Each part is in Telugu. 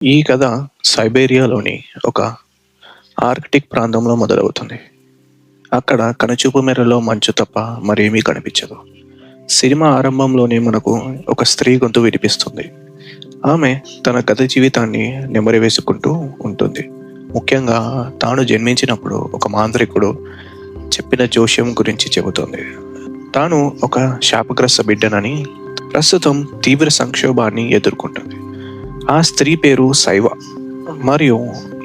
ఈ కథ సైబేరియాలోని ఒక ఆర్కిటిక్ ప్రాంతంలో మొదలవుతుంది. అక్కడ కనుచూపు మేరలో మంచు తప్ప మరేమీ కనిపించదు. సినిమా ఆరంభంలోనే మనకు ఒక స్త్రీ గొంతు వినిపిస్తుంది. ఆమె తన గత జీవితాన్ని నెమరు వేసుకుంటూ ఉంటుంది. ముఖ్యంగా తాను జన్మించినప్పుడు ఒక మాంత్రికుడు చెప్పిన జోస్యం గురించి చెబుతుంది. తాను ఒక శాపగ్రస్త బిడ్డనని, ప్రస్తుతం తీవ్ర సంక్షోభాన్ని ఎదుర్కొంటుంది. ఆ స్త్రీ పేరు శైవ. మరియు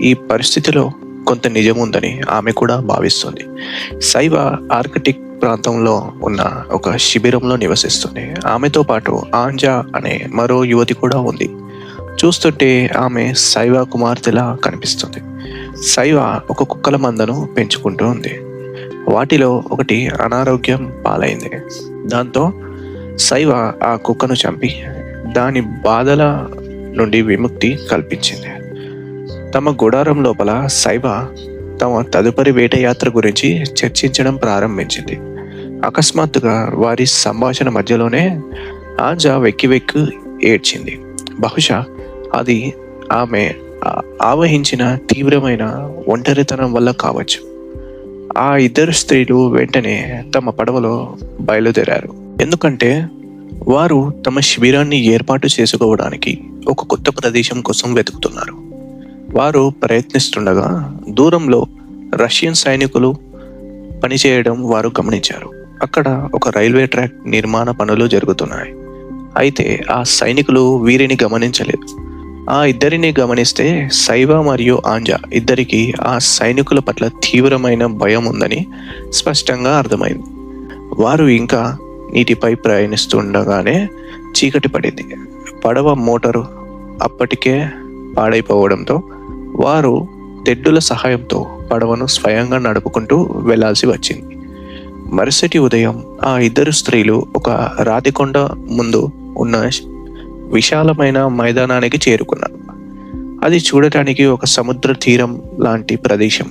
ఈ పరిస్థితిలో కొంత నిజముందని ఆమె కూడా భావిస్తుంది. శైవ ఆర్కిటిక్ ప్రాంతంలో ఉన్న ఒక శిబిరంలో నివసిస్తుంది. ఆమెతో పాటు ఆంజా అనే మరో యువతి కూడా ఉంది. చూస్తుంటే ఆమె శైవ కుమార్తెలా కనిపిస్తుంది. శైవ ఒక కుక్కల మందను పెంచుకుంటూ ఉంది. వాటిలో ఒకటి అనారోగ్యం పాలైంది. దాంతో శైవ ఆ కుక్కను చంపి దాని బాధల నుండి విముక్తి కల్పించింది. తమ గుడారం లోపల శైవ తమ తదుపరి వేటయాత్ర గురించి చర్చించడం ప్రారంభించింది. అకస్మాత్తుగా వారి సంభాషణ మధ్యలోనే ఆంజా వెక్కి వెక్కి ఏడ్చింది. బహుశా అది ఆమె ఆవహించిన తీవ్రమైన ఒంటరితనం వల్ల కావచ్చు. ఆ ఇద్దరు స్త్రీలు వెంటనే తమ పడవలో బయలుదేరారు. ఎందుకంటే వారు తమ శిబిరాన్ని ఏర్పాటు చేసుకోవడానికి ఒక కొత్త ప్రదేశం కోసం వెతుకుతున్నారు. వారు ప్రయత్నిస్తుండగా దూరంలో రష్యన్ సైనికులు పనిచేయడం వారు గమనించారు. అక్కడ ఒక రైల్వే ట్రాక్ నిర్మాణ పనులు జరుగుతున్నాయి. అయితే ఆ సైనికులు వీరిని గమనించలేదు. ఆ ఇద్దరిని గమనిస్తే శైవ మరియు ఆంజా ఇద్దరికి ఆ సైనికుల పట్ల తీవ్రమైన భయం ఉందని స్పష్టంగా అర్థమైంది. వారు ఇంకా నీటిపై ప్రయాణిస్తుండగానే చీకటి పడింది. పడవ మోటారు అప్పటికే పాడైపోవడంతో వారు తెడ్డుల సహాయంతో పడవను స్వయంగా నడుపుకుంటూ వెళ్లాల్సి వచ్చింది. మరుసటి ఉదయం ఆ ఇద్దరు స్త్రీలు ఒక రాతికొండ ముందు ఉన్న విశాలమైన మైదానానికి చేరుకున్నారు. అది చూడటానికి ఒక సముద్ర తీరం లాంటి ప్రదేశం.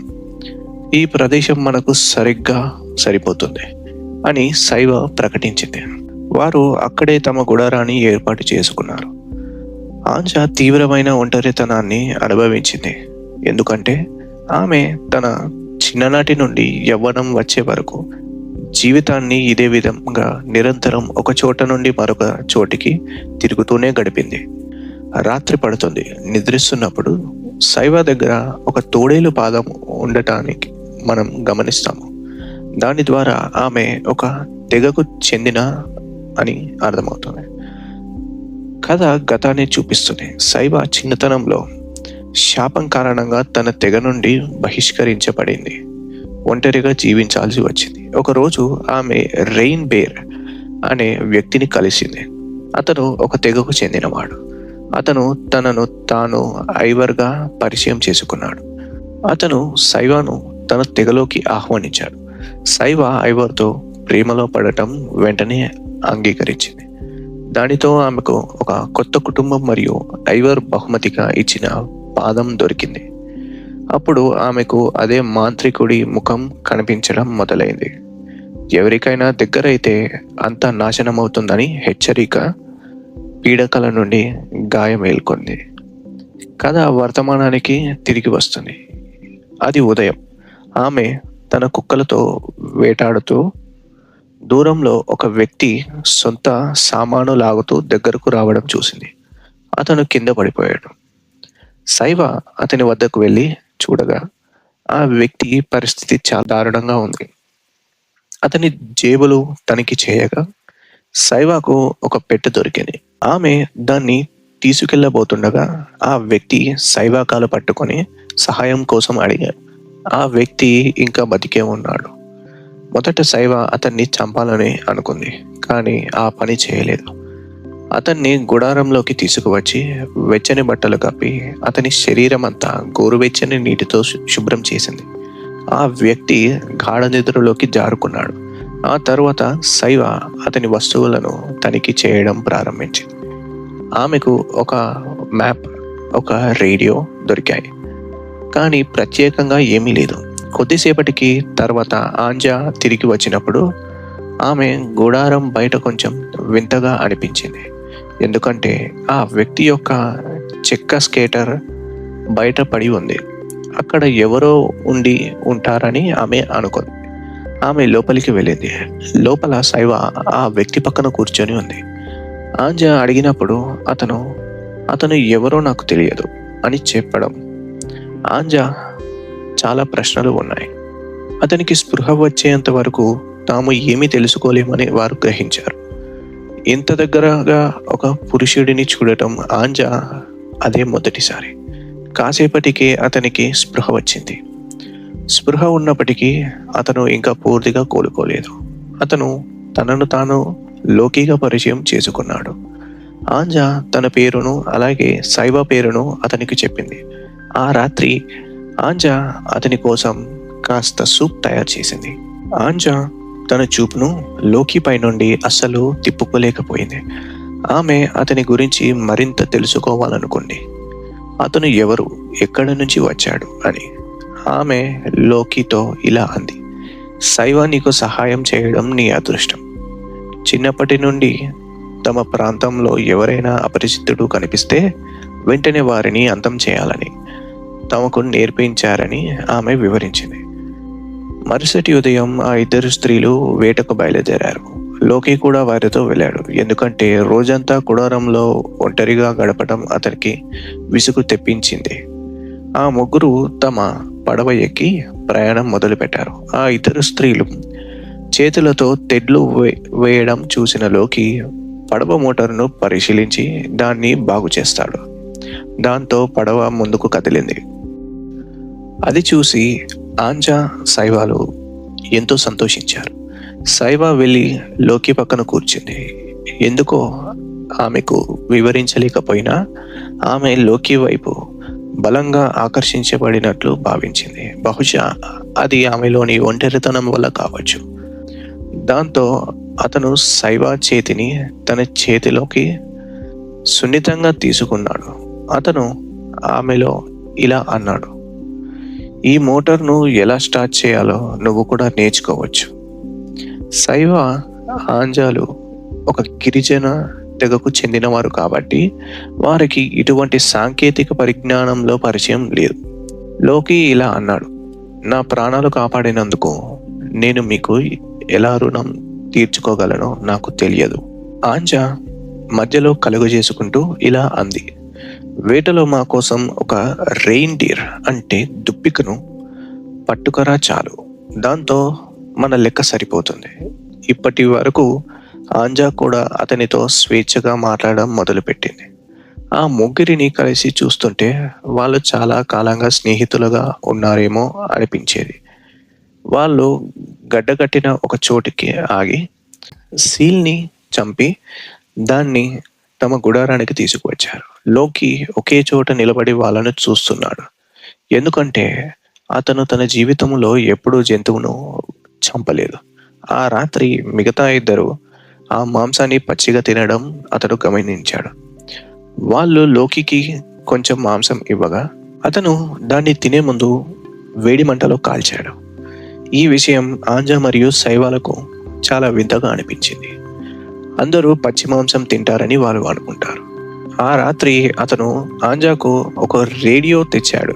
ఈ ప్రదేశం మనకు సరిగ్గా సరిపోతుంది అని శైవ ప్రకటించింది. వారు అక్కడే తమ గుడారాన్ని ఏర్పాటు చేసుకున్నారు. ఆంజా తీవ్రమైన ఒంటరితనాన్ని అనుభవించింది. ఎందుకంటే ఆమె తన చిన్ననాటి నుండి యవ్వనం వచ్చే వరకు జీవితాన్ని ఇదే విధంగా నిరంతరం ఒక చోట నుండి మరొక చోటికి తిరుగుతూనే గడిపింది. రాత్రి పడుతుంది. నిద్రిస్తున్నప్పుడు శైవ దగ్గర ఒక తోడేలు పాదం ఉండటానికి మనం గమనిస్తాము. దాని ద్వారా ఆమె ఒక తెగకు చెందిన అని అర్థమవుతుంది. కథ గతాన్ని చూపిస్తుంది. శైవ చిన్నతనంలో శాపం కారణంగా తన తెగ నుండి బహిష్కరించబడింది. ఒంటరిగా జీవించాల్సి వచ్చింది. ఒకరోజు ఆమె రెయిన్ బేర్ అనే వ్యక్తిని కలిసింది. అతను ఒక తెగకు చెందినవాడు. అతను తనను తాను ఐవర్గా పరిచయం చేసుకున్నాడు. అతను శైవను తన తెగలోకి ఆహ్వానించాడు. శైవ ఐవర్తో ప్రేమలో పడటం వెంటనే అంగీకరించింది. దానితో ఆమెకు ఒక కొత్త కుటుంబం మరియు ఐవర్ బహుమతిగా ఇచ్చిన పాదం దొరికింది. అప్పుడు ఆమెకు అదే మాంత్రికుడి ముఖం కనిపించడం మొదలైంది. ఎవరికైనా దగ్గరైతే అంతా నాశనమవుతుందని హెచ్చరిక పీడకల నుండి గాయం ఏల్కొంది. కథ వర్తమానానికి తిరిగి వస్తుంది. అది ఉదయం. ఆమె తన కుక్కలతో వేటాడుతూ దూరంలో ఒక వ్యక్తి సొంత సామాను లాగుతూ దగ్గరకు రావడం చూసింది. అతను కింద పడిపోయాడు. శైవ అతని వద్దకు వెళ్ళి చూడగా ఆ వ్యక్తి పరిస్థితి చాలా దారుణంగా ఉంది. అతని జేబులు తనిఖీ చేయగా శైవకు ఒక పెట్టె దొరికింది. ఆమె దాన్ని తీసుకెళ్లబోతుండగా ఆ వ్యక్తి శైవ కాలు పట్టుకొని సహాయం కోసం అడిగాడు. ఆ వ్యక్తి ఇంకా బతికే ఉన్నాడు. మొదట శైవ అతన్ని చంపాలని అనుకుంది, కానీ ఆ పని చేయలేదు. అతన్ని గుడారంలోకి తీసుకువచ్చి వెచ్చని బట్టలు కప్పి అతని శరీరం అంతా గోరువెచ్చని నీటితో శుభ్రం చేసింది. ఆ వ్యక్తి గాఢ నిద్రలోకి జారుకున్నాడు. ఆ తరువాత శైవ అతని వస్తువులను తనిఖీ చేయడం ప్రారంభించింది. ఆమెకు ఒక మ్యాప్, ఒక రేడియో దొరికాయి, కానీ ప్రత్యేకంగా ఏమీ లేదు. కొద్దిసేపటికి తర్వాత ఆంజా తిరిగి వచ్చినప్పుడు ఆమె గుడారం బయట కొంచెం వింతగా అనిపించింది. ఎందుకంటే ఆ వ్యక్తి యొక్క చెక్క స్కేటర్ బయట పడి ఉంది. అక్కడ ఎవరో ఉండి ఉంటారని ఆమె అనుకుంది. ఆమె లోపలికి వెళ్ళింది. లోపల శైవ ఆ వ్యక్తి పక్కన కూర్చొని ఉంది. ఆంజ అడిగినప్పుడు అతను ఎవరో నాకు తెలియదు అని చెప్పడం. ఆంజ చాలా ప్రశ్నలు ఉన్నాయి. అతనికి స్పృహ వచ్చేంత వరకు తాము ఏమీ తెలుసుకోలేమని వారు గ్రహించారు. ఇంత దగ్గరగా ఒక పురుషుడిని చూడటం ఆంజ అదే మొదటిసారి. కాసేపటికే అతనికి స్పృహ వచ్చింది. స్పృహ ఉన్నప్పటికీ అతను ఇంకా పూర్తిగా కోలుకోలేదు. అతను తనను తాను లోకిగా పరిచయం చేసుకున్నాడు. ఆంజ తన పేరును అలాగే శైవ పేరును అతనికి చెప్పింది. ఆ రాత్రి ఆంజ అతని కోసం కాస్త సూప్ తయారు చేసింది. ఆంజ తన చూపును లోకి పై నుండి అస్సలు తిప్పుకోలేకపోయింది. ఆమె అతని గురించి మరింత తెలుసుకోవాలనుకుంది. అతను ఎవరు, ఎక్కడి నుంచి వచ్చాడు అని. ఆమె లోకితో ఇలా అంది, శైవ నీకు సహాయం చేయడం నీ అదృష్టం. చిన్నప్పటి నుండి తమ ప్రాంతంలో ఎవరైనా అపరిచితుడు కనిపిస్తే వెంటనే వారిని అంతం చేయాలని తమకు నేర్పించారని ఆమె వివరించింది. మరుసటి ఉదయం ఆ ఇద్దరు స్త్రీలు వేటకు బయలుదేరారు. లోకి కూడా వారితో వెళ్ళాడు. ఎందుకంటే రోజంతా గుడారంలో ఒంటరిగా గడపడం అతనికి విసుగు తెప్పించింది. ఆ ముగ్గురు తమ పడవ ఎక్కి ప్రయాణం మొదలుపెట్టారు. ఆ ఇద్దరు స్త్రీలు చేతులతో తెడ్లు వేయడం చూసిన లోకి పడవ మోటారును పరిశీలించి దాన్ని బాగు చేస్తాడు. దాంతో పడవ ముందుకు కదిలింది. అది చూసి ఆంజ, శైవాలు ఎంతో సంతోషించారు. శైవ వెళ్ళి లోకి పక్కన కూర్చుంది. ఎందుకో ఆమెకు వివరించలేకపోయినా ఆమె లోకి వైపు బలంగా ఆకర్షించబడినట్లు భావించింది. బహుశా అది ఆమెలోని ఒంటరితనం వల్ల కావచ్చు. దాంతో అతను శైవ చేతిని తన చేతిలోకి సున్నితంగా తీసుకున్నాడు. అతను ఆమెలో ఇలా అన్నాడు, ఈ మోటార్ను ఎలా స్టార్ట్ చేయాలో నువ్వు కూడా నేర్చుకోవచ్చు. శైవ, ఆంజాలు ఒక గిరిజన తెగకు చెందినవారు కాబట్టి వారికి ఇటువంటి సాంకేతిక పరిజ్ఞానంలో పరిచయం లేదు. లోకి ఇలా అన్నాడు, నా ప్రాణాలు కాపాడినందుకు నేను మీకు ఎలా రుణం తీర్చుకోగలనో నాకు తెలియదు. ఆంజ మధ్యలో కలుగజేసుకుంటూ ఇలా అంది, వేటలో మా కోసం ఒక రెయిన్డీర్ అంటే దుప్పికను పట్టుకరా చాలు. దాంతో మన లెక్క సరిపోతుంది. ఇప్పటి వరకు ఆంజా కూడా అతనితో స్వేచ్ఛగా మాట్లాడడం మొదలుపెట్టింది. ఆ ముగ్గురిని కలిసి చూస్తుంటే వాళ్ళు చాలా కాలంగా స్నేహితులుగా ఉన్నారేమో అనిపించేది. వాళ్ళు గడ్డకట్టిన ఒక చోటికి ఆగి సీల్ని చంపి దాన్ని తమ గుడారానికి తీసుకువచ్చారు. లోకి ఒకే చోట నిలబడి వాళ్ళను చూస్తున్నాడు. ఎందుకంటే అతను తన జీవితంలో ఎప్పుడూ జంతువును చంపలేదు. ఆ రాత్రి మిగతా ఇద్దరు ఆ మాంసాన్ని పచ్చిగా తినడం అతడు గమనించాడు. వాళ్ళు లోకికి కొంచెం మాంసం ఇవ్వగా అతను దాన్ని తినే ముందు వేడి మంటలో కాల్చాడు. ఈ విషయం ఆంజ మరియు శైవాలకు చాలా వింతగా అనిపించింది. అందరూ పచ్చి మాంసం తింటారని వాళ్ళు అనుకుంటారు. ఆ రాత్రి అతను ఆంజాకు ఒక రేడియో తెచ్చాడు.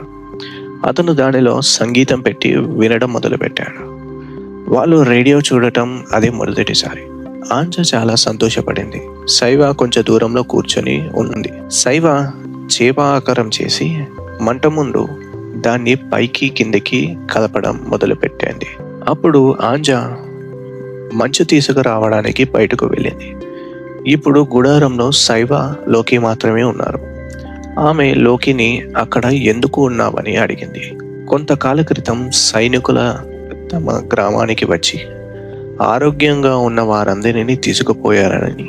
అతను దానిలో సంగీతం పెట్టి వినడం మొదలుపెట్టాడు. వాళ్ళు రేడియో చూడటం అదే మొదటిసారి. ఆంజ చాలా సంతోషపడింది. శైవ కొంచెం దూరంలో కూర్చొని ఉంది. శైవ చేప ఆకారం చేసి మంట ముందు దాన్ని పైకి కిందకి కదపడం మొదలుపెట్టింది. అప్పుడు ఆంజ మంచు తీసుకురావడానికి బయటకు వెళ్ళింది. ఇప్పుడు గుడారంలో శైవ, లోకి మాత్రమే ఉన్నారు. ఆమె లోకిని అక్కడ ఎందుకు ఉన్నావని అడిగింది. కొంతకాల క్రితం సైనికుల తమ గ్రామానికి వచ్చి ఆరోగ్యంగా ఉన్న వారందరినీ తీసుకుపోయారని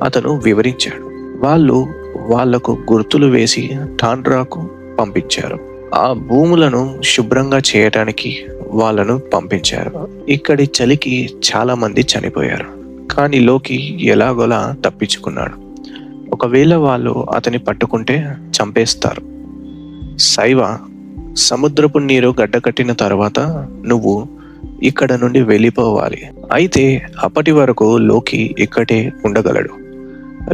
అతను వివరించాడు. వాళ్ళు వాళ్లకు గుర్తులు వేసి టాండ్రాకు పంపించారు. ఆ భూములను శుభ్రంగా చేయటానికి వాళ్ళను పంపించారు. ఇక్కడి చలికి చాలా మంది చనిపోయారు. కానీ లోకి ఎలాగోలా తప్పించుకున్నాడు. ఒకవేళ వాళ్ళు అతని పట్టుకుంటే చంపేస్తారు. శైవ, సముద్రపు నీరు గడ్డకట్టిన తర్వాత నువ్వు ఇక్కడ నుండి వెళ్ళిపోవాలి. అయితే అప్పటి వరకు లోకి ఇక్కడే ఉండగలడు.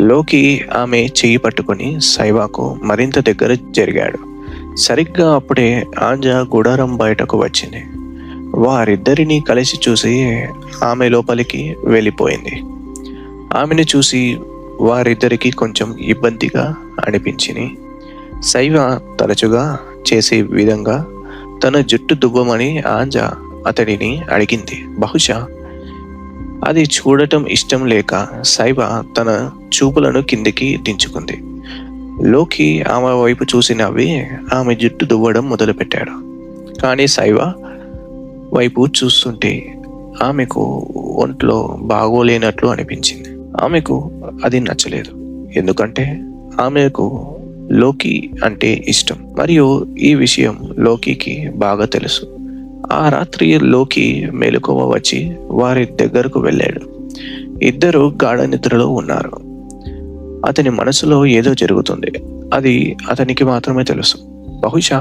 లోకి ఆమె చెయ్యి పట్టుకొని శైవాకు మరింత దగ్గర జరిగాడు. సరిగ్గా అప్పుడే ఆంజ గుడారం బయటకు వచ్చింది. వారిద్దరినీ కలిసి చూసి ఆమె లోపలికి వెళ్ళిపోయింది. ఆమెను చూసి వారిద్దరికీ కొంచెం ఇబ్బందిగా అనిపించింది. శైవ తరచుగా చేసే విధంగా తన జుట్టు దువ్వమని ఆంజ అతడిని అడిగింది. బహుశా అది చూడటం ఇష్టం లేక శైవ తన చూపులను కిందికి దించుకుంది. లోకి ఆమె వైపు చూసి నవ్వి ఆమె జుట్టు దువ్వడం మొదలుపెట్టాడు. కానీ శైవ వైపు చూస్తుంటే ఆమెకు ఒంట్లో బాగోలేనట్లు అనిపించింది. ఆమెకు అది నచ్చలేదు, ఎందుకంటే ఆమెకు లోకి అంటే ఇష్టం మరియు ఈ విషయం లోకికి బాగా తెలుసు. ఆ రాత్రి లోకి మెలకువ వచ్చి వారి దగ్గరకు వెళ్ళాడు. ఇద్దరు గాఢ నిద్రలో ఉన్నారు. అతని మనసులో ఏదో జరుగుతుంది, అది అతనికి మాత్రమే తెలుసు. బహుశా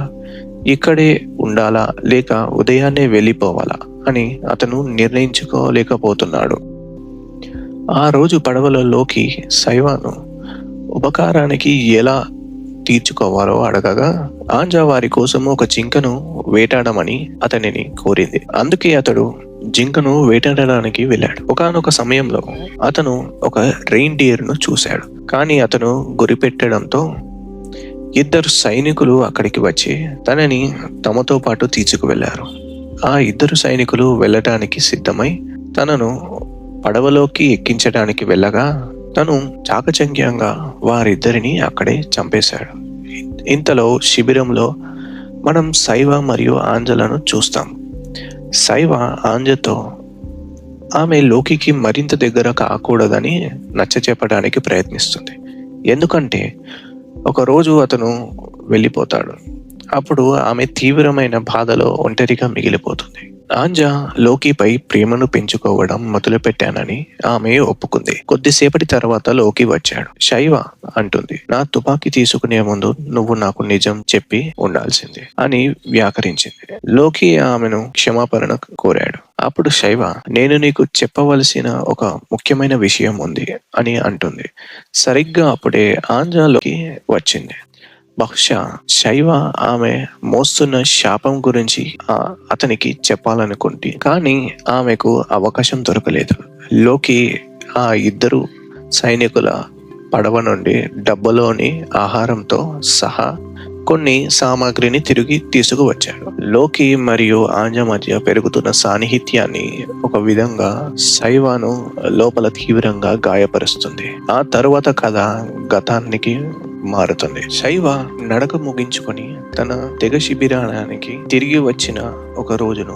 ఇక్కడే ఉండాలా లేక ఉదయాన్నే వెళ్ళిపోవాలా అని అతను నిర్ణయించుకోలేకపోతున్నాడు. ఆ రోజు పడవలో లోకి శైవాను ఉపకారానికి ఎలా తీర్చుకోవాలో అడగగా ఆంజ వారి కోసం ఒక జింకను వేటాడమని అతనిని కోరింది. అందుకే అతడు జింకను వేటాడడానికి వెళ్ళాడు. ఒకానొక సమయంలో అతను ఒక రెయిన్డియర్ ను చూశాడు. కానీ అతను గురిపెట్టడంతో ఇద్దరు సైనికులు అక్కడికి వచ్చి తనని తమతో పాటు తీసుకువెళ్లారు. ఆ ఇద్దరు సైనికులు వెళ్ళటానికి సిద్ధమై తనను పడవలోకి ఎక్కించడానికి వెళ్ళగా తను చాకచక్యంగా వారిద్దరిని అక్కడే చంపేశాడు. ఇంతలో శిబిరంలో మనం శైవ మరియు ఆంజలను చూస్తాం. శైవ ఆంజతో ఆమె లోకికి మరింత దగ్గర కాకూడదని నచ్చచెప్పడానికి ప్రయత్నిస్తుంది. ఎందుకంటే ఒకరోజు అతను వెళ్ళిపోతాడు. అప్పుడు ఆమె తీవ్రమైన బాధలో ఒంటరిగా మిగిలిపోతుంది. ఆంజ లోకిపై ప్రేమను పెంచుకోవడం మొదలుపెట్టానని ఆమె ఒప్పుకుంది. కొద్దిసేపటి తర్వాత లోకి వచ్చాడు. శైవ అంటుంది, నా తుపాకీ తీసుకునే ముందు నువ్వు నాకు నిజం చెప్పి ఉండాల్సింది అని వ్యాకరించింది. లోకి ఆమెను క్షమాపణ కోరాడు. అప్పుడు శైవ, నేను నీకు చెప్పవలసిన ఒక ముఖ్యమైన విషయం ఉంది అని అంటుంది. సరిగ్గా అప్పుడే ఆంజలోకి వచ్చింది. బహుశా శైవ ఆమె మోస్తున్న శాపం గురించి అతనికి చెప్పాలనుకుంది, కానీ ఆమెకు అవకాశం దొరకలేదు. లోకి ఆ ఇద్దరు సైనికుల పడవ నుండి డబ్బలోని ఆహారంతో సహా కొన్ని సామాగ్రిని తిరిగి తీసుకువచ్చాడు. లోకి మరియు ఆంజ మధ్య పెరుగుతున్న సాన్నిహిత్యాన్ని ఒక విధంగా శైవాను లోపల తీవ్రంగా గాయపరుస్తుంది. ఆ తరువాత కథ గతానికి మారుతుంది. శైవ నడక ముగించుకొని తన తెగ శిబిరానికి తిరిగి వచ్చిన ఒక రోజును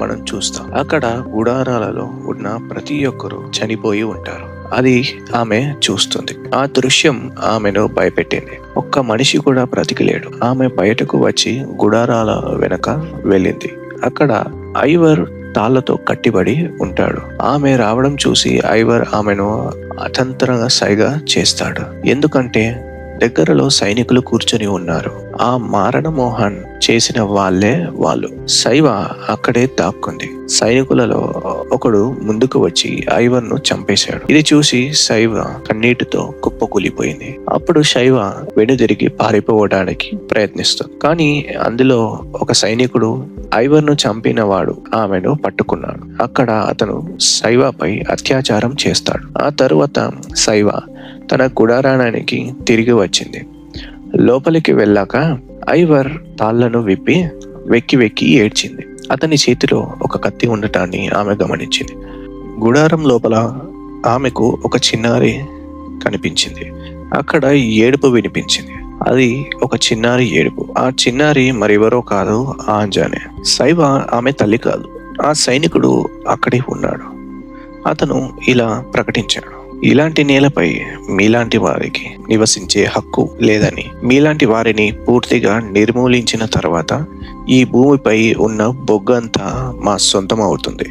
మనం చూస్తాం. అక్కడ గుడారాలలో ఉన్న ప్రతి ఒక్కరూ చనిపోయి ఉంటారు. అది ఆమె చూస్తుంది. ఆ దృశ్యం ఆమెను భయపెట్టింది. ఒక్క మనిషి కూడా బ్రతికిలేడు. ఆమె బయటకు వచ్చి గుడారాల వెనక వెళ్ళింది. అక్కడ ఐవర్ తాళ్లతో కట్టిబడి ఉంటాడు. ఆమె రావడం చూసి ఐవర్ ఆమెను అతంతరంగా సైగ చేస్తాడు, ఎందుకంటే దగ్గరలో సైనికులు కూర్చొని ఉన్నారు. ఆ మారణ మోహన్ చేసిన వాళ్ళు. శైవ అక్కడే దాక్కుంది. సైనికులలో ఒకడు ముందుకు వచ్చి ఐవర్ను చంపేశాడు. ఇది చూసి శైవ కన్నీటితో కుప్పకూలిపోయింది. అప్పుడు శైవ వెనుదిరిగి పారిపోవడానికి ప్రయత్నిస్తుంది. కానీ అందులో ఒక సైనికుడు ఐవర్ను చంపిన వాడు ఆమెను పట్టుకున్నాడు. అక్కడ అతను శైవపై అత్యాచారం చేస్తాడు. ఆ తరువాత శైవ తన గుడారానికి తిరిగి వచ్చింది. లోపలికి వెళ్ళాక ఐవర్ తాళ్లను విప్పి వెక్కి వెక్కి ఏడ్చింది. అతని చేతిలో ఒక కత్తి ఉండటాన్ని ఆమె గమనించింది. గుడారం లోపల ఆమెకు ఒక చిన్నారి కనిపించింది. అక్కడ ఏడుపు వినిపించింది. అది ఒక చిన్నారి ఏడుపు. ఆ చిన్నారి మరెవరో కాదు, ఆంజనే. శైవ ఆమె తల్లి కాదు. ఆ సైనికుడు అక్కడే ఉన్నాడు. అతను ఇలా ప్రకటించాడు, ఇలాంటి నేలపై మీలాంటి వారికి నివసించే హక్కు లేదని, మీలాంటి వారిని పూర్తిగా నిర్మూలించిన తర్వాత ఈ భూమిపై ఉన్న బొగ్గంతా మా సొంతం అవుతుంది.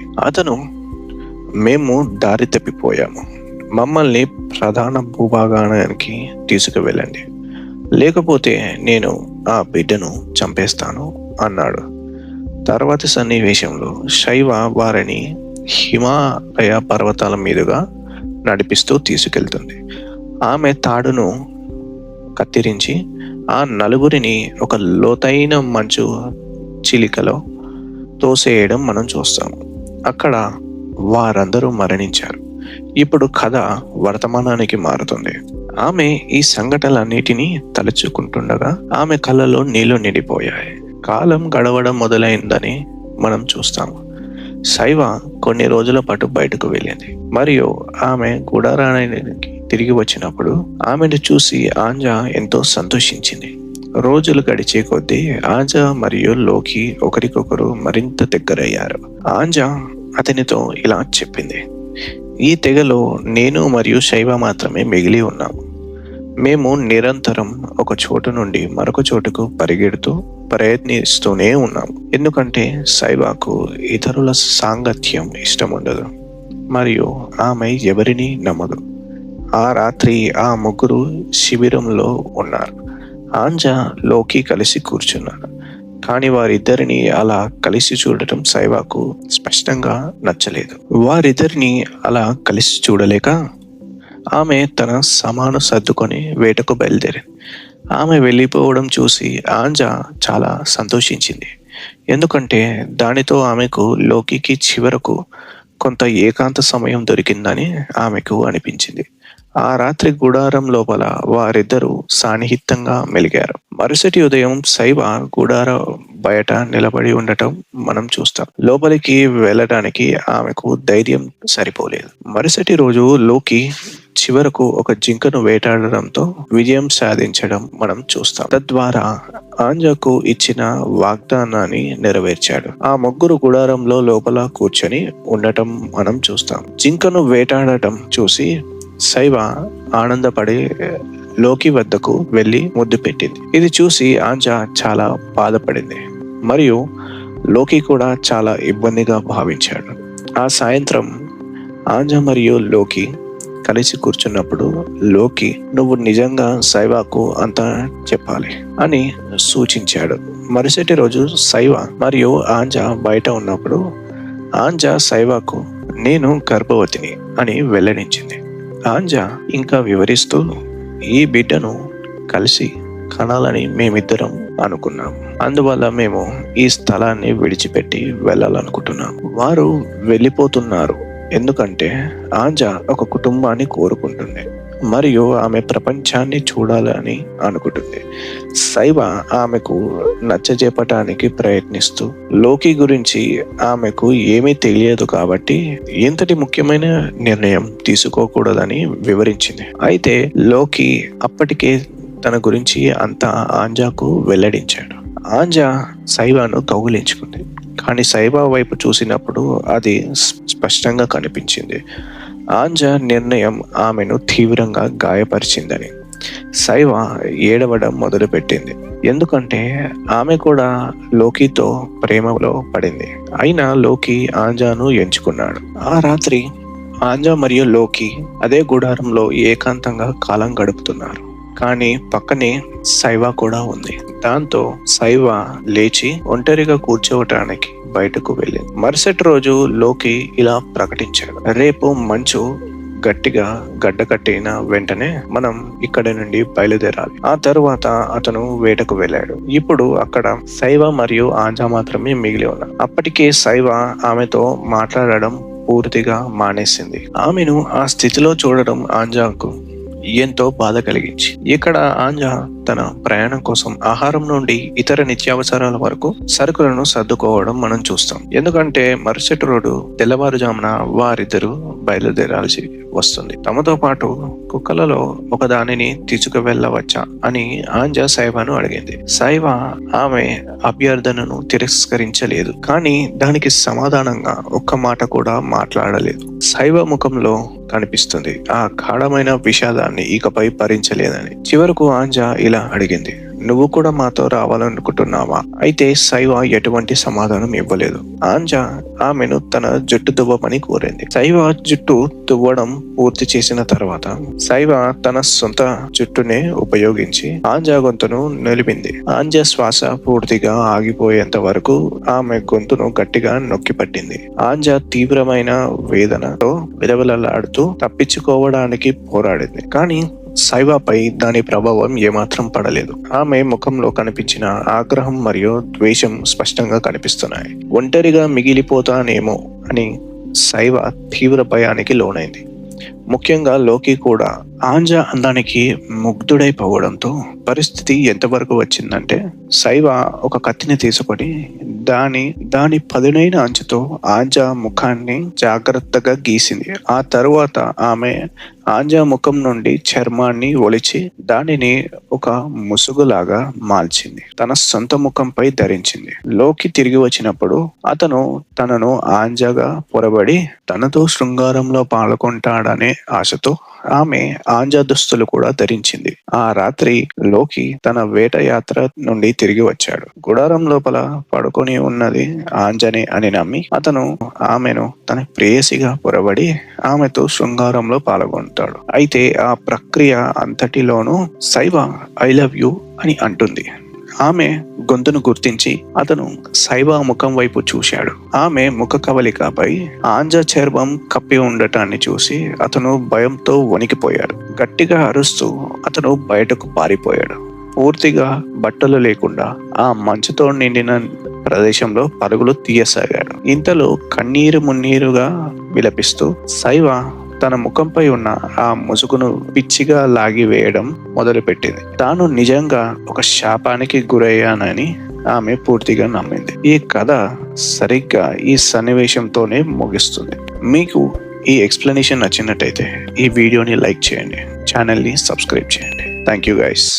మేము దారి తప్పిపోయాము. మమ్మల్ని ప్రధాన భూభాగానికి తీసుకువెళ్ళండి, లేకపోతే నేను ఆ బిడ్డను చంపేస్తాను అన్నాడు. తర్వాతి సన్నివేశంలో శైవ వారిని హిమాలయ పర్వతాల మీదుగా నడిపిస్తూ తీసుకెళ్తుంది. ఆమె తాడును కత్తిరించి ఆ నలుగురిని ఒక లోతైన మంచు చిలికలో తోసేయడం మనం చూస్తాము. అక్కడ వారందరూ మరణించారు. ఇప్పుడు కథ వర్తమానానికి మారుతుంది. ఆమె ఈ సంఘటనలన్నిటినీ తలుచుకుంటుండగా ఆమె కళ్ళలో నీళ్లు నిండిపోయాయి. కాలం గడవడం మొదలైందని మనం చూస్తాము. శైవ కొన్ని రోజుల పాటు బయటకు వెళ్ళింది మరియు ఆమె గుడారానికి తిరిగి వచ్చినప్పుడు ఆమెను చూసి ఆంజా ఎంతో సంతోషించింది. రోజులు గడిచే కొద్దీ ఆంజా మరియు లోకి ఒకరికొకరు మరింత దగ్గరయ్యారు. ఆంజా అతనితో ఇలా చెప్పింది, ఈ తెగలో నేను మరియు శైవ మాత్రమే మిగిలి ఉన్నాము. మేము నిరంతరం ఒక చోటు నుండి మరొక చోటుకు పరిగెడుతూ ప్రయత్నిస్తూనే ఉన్నాము. ఎందుకంటే శైవాకు ఇతరుల సాంగత్యం ఇష్టం ఉండదు మరియు ఆమె ఎవరిని నమ్మదు. ఆ రాత్రి ఆ ముగ్గురు శిబిరంలో ఉన్నారు. ఆంజా లోకి కలిసి కూర్చున్నారు. కానీ వారిద్దరిని అలా కలిసి చూడటం శైవాకు స్పష్టంగా నచ్చలేదు. వారిద్దరిని అలా కలిసి చూడలేక ఆమె తన సామాను సర్దుకొని వేటకు బయలుదేరింది. ఆమె వెళ్ళిపోవడం చూసి ఆంజా చాలా సంతోషించింది. ఎందుకంటే దానితో ఆమెకు లోకికి చివరకు కొంత ఏకాంత సమయం దొరికిందని ఆమెకు అనిపించింది. ఆ రాత్రి గుడారం లోపల వారిద్దరూ సాన్నిహితంగా మెలిగారు. మరుసటి ఉదయం శైవ గుడార బయట నిలబడి ఉండటం మనం చూస్తాం. లోపలికి వెళ్ళడానికి ఆమెకు ధైర్యం సరిపోలేదు. మరుసటి రోజు లోకి చివరకు ఒక జింకను వేటాడడంతో విజయం సాధించడం మనం చూస్తాం. తద్వారా ఆంజాకు ఇచ్చిన వాగ్దానాన్ని నెరవేర్చాడు. ఆ ముగ్గురు గుడారంలో లోపల కూర్చొని ఉండటం మనం చూస్తాం. జింకను వేటాడటం చూసి శైవ ఆనందపడి లోకి వద్దకు వెళ్లి ముద్దు పెట్టింది. ఇది చూసి ఆంజా చాలా బాధపడింది మరియు లోకి కూడా చాలా ఇబ్బందిగా భావించాడు. ఆ సాయంత్రం ఆంజా మరియు లోకి కలిసి కూర్చున్నప్పుడు లోకి, నువ్వు నిజంగా శైవాకు అంతా చెప్పాలి అని సూచించాడు. మరుసటి రోజు శైవ మరియు ఆంజా బయట ఉన్నప్పుడు ఆంజా శైవాకు, నేను గర్భవతిని అని వెల్లడించింది. ఆంజా ఇంకా వివరిస్తూ, ఈ బిడ్డను కలిసి కనాలని మేమిద్దరం అనుకున్నాం. అందువల్ల మేము ఈ స్థలాన్ని విడిచిపెట్టి వెళ్ళాలనుకుంటున్నాం. వారు వెళ్ళిపోతున్నారు ఎందుకంటే ఆంజా ఒక కుటుంబాన్ని కోరుకుంటుంది మరియు ఆమె ప్రపంచాన్ని చూడాలని అనుకుంటుంది. శైవ ఆమెకు నచ్చజెప్పటానికి ప్రయత్నిస్తూ లోకి గురించి ఆమెకు ఏమీ తెలియదు కాబట్టి ఇంతటి ముఖ్యమైన నిర్ణయం తీసుకోకూడదని వివరించింది. అయితే లోకి అప్పటికే తన గురించి అంతా ఆంజాకు వెల్లడించాడు. ఆంజా శైవను కౌగిలించుకుంది. కానీ శైవ వైపు చూసినప్పుడు అది స్పష్టంగా కనిపించింది. ఆంజా నిర్ణయం ఆమెను తీవ్రంగా గాయపరిచిందని. శైవ ఏడవడం మొదలుపెట్టింది. ఎందుకంటే ఆమె కూడా లోకితో ప్రేమలో పడింది. అయినా లోకి ఆంజాను ఎంచుకున్నాడు. ఆ రాత్రి ఆంజా మరియు లోకి అదే గుడారంలో ఏకాంతంగా కాలం గడుపుతున్నారు. కానీ పక్కనే శైవ కూడా ఉంది. దాంతో శైవ లేచి ఒంటరిగా కూర్చోవటానికి బయటకు వెళ్ళింది. మరుసటి రోజు లోకి ఇలా ప్రకటించాడు, రేపు మంచు గట్టిగా గడ్డకట్టిన వెంటనే మనం ఇక్కడి నుండి బయలుదేరాలి. ఆ తరువాత అతను వేటకు వెళ్ళాడు. ఇప్పుడు అక్కడ శైవ మరియు ఆంజా మాత్రమే మిగిలి ఉన్నారు. అప్పటికే శైవ ఆమెతో మాట్లాడడం పూర్తిగా మానేసింది. ఆమెను ఆ స్థితిలో చూడడం ఆంజాకు ఎంతో బాధ కలిగించి, ఇక్కడ ఆంజా తన ప్రయాణం కోసం ఆహారం నుండి ఇతర నిత్యావసరాల వరకు సరుకులను సర్దుకోవడం మనం చూస్తాం. ఎందుకంటే మరుసటి రోజు తెల్లవారుజామున వారిద్దరూ బయలుదేరాల్సి వస్తుంది. తమతో పాటు కుక్కలలో ఒక దానిని తీసుకువెళ్ళవచ్చా అని ఆంజా శైవను అడిగింది. శైవ ఆమె అభ్యర్థనను తిరస్కరించలేదు, కానీ దానికి సమాధానంగా ఒక్క మాట కూడా మాట్లాడలేదు. శైవ ముఖంలో కనిపిస్తుంది ఆ గాఢమైన విషాదాన్ని ఇకపై భరించలేదని. చివరకు ఆంజా ఇలా అడిగింది, నువ్వు కూడా మాతో రావాలనుకుంటున్నావా? అయితే శైవ ఎటువంటి సమాధానం ఇవ్వలేదు. ఆంజా ఆమెను తన జుట్టు దువ్వమని కోరింది. శైవ జుట్టు దువ్వడం పూర్తి చేసిన తర్వాత శైవ తన సొంత జుట్టునే ఉపయోగించి ఆంజా గొంతును నిలిపింది. ఆంజా శ్వాస పూర్తిగా ఆగిపోయేంత వరకు ఆమె గొంతును గట్టిగా నొక్కి పట్టింది. ఆంజా తీవ్రమైన వేదనతో విలవిలలాడుతూ తప్పించుకోవడానికి పోరాడింది. కానీ సైవాపై దాని ప్రభావం ఏమాత్రం పడలేదు. ఆమె ముఖంలో కనిపించిన ఆగ్రహం మరియు ద్వేషం స్పష్టంగా కనిపిస్తున్నాయి. ఒంటరిగా మిగిలిపోతానేమో అని సైవ తీవ్ర భయానికి లోనైంది. ముఖ్యంగా లోకి కూడా ఆంజా అందానికి ముగ్ధుడైపోవడంతో పరిస్థితి ఎంతవరకు వచ్చిందంటే సైవ ఒక కత్తిని తీసుకొని దాని పదునైన అంచుతో ఆంజా ముఖాన్ని జాగ్రత్తగా గీసింది. ఆ తరువాత ఆమె ఆంజా ముఖం నుండి చర్మాన్ని ఒలిచి దానిని ఒక ముసుగులాగా మార్చింది. తన సొంత ముఖంపై ధరించింది. లోకి తిరిగి వచ్చినప్పుడు అతను తనను ఆంజాగా పొరబడి తనతో శృంగారంలో పాల్గొంటాడనే ఆశతో ఆమె ఆంజా దుస్తులు కూడా ధరించింది. ఆ రాత్రి లోకి తన వేట యాత్ర నుండి తిరిగి వచ్చాడు. గుడారం లోపల పడుకొని ఉన్నది ఆంజనే అని నమ్మి అతను ఆమెను తన ప్రేయసిగా పొరబడి ఆమెతో శృంగారంలో పాల్గొంటాడు. అయితే ఆ ప్రక్రియ అంతటిలోనూ సైవ ఐ లవ్ యూ అని అంటుంది. ఆమె గొంతును గుర్తించి అతను సైవా ముఖం వైపు చూశాడు. ఆమె ముఖ కవలికపై ఆంజా చర్మం కప్పి ఉండటాన్ని చూసి అతను భయంతో వణికిపోయాడు. గట్టిగా అరుస్తూ అతను బయటకు పారిపోయాడు. పూర్తిగా బట్టలు లేకుండా ఆ మంచుతో నిండిన ప్రదేశంలో పరుగులు తీయసాగాడు. ఇంతలో కన్నీరు మున్నీరుగా విలపిస్తూ సైవ తన ముఖంపై ఉన్న ఆ ముసుగును పిచ్చిగా లాగివేయడం మొదలుపెట్టింది. తాను నిజంగా ఒక శాపానికి గురయ్యానని ఆమె పూర్తిగా నమ్మింది. ఈ కథ సరిగ్గా ఈ సన్నివేశంతోనే ముగిస్తుంది. మీకు ఈ ఎక్స్ప్లెనేషన్ నచ్చినట్టయితే ఈ వీడియోని లైక్ చేయండి, ఛానల్ని సబ్స్క్రైబ్ చేయండి. Thank you guys.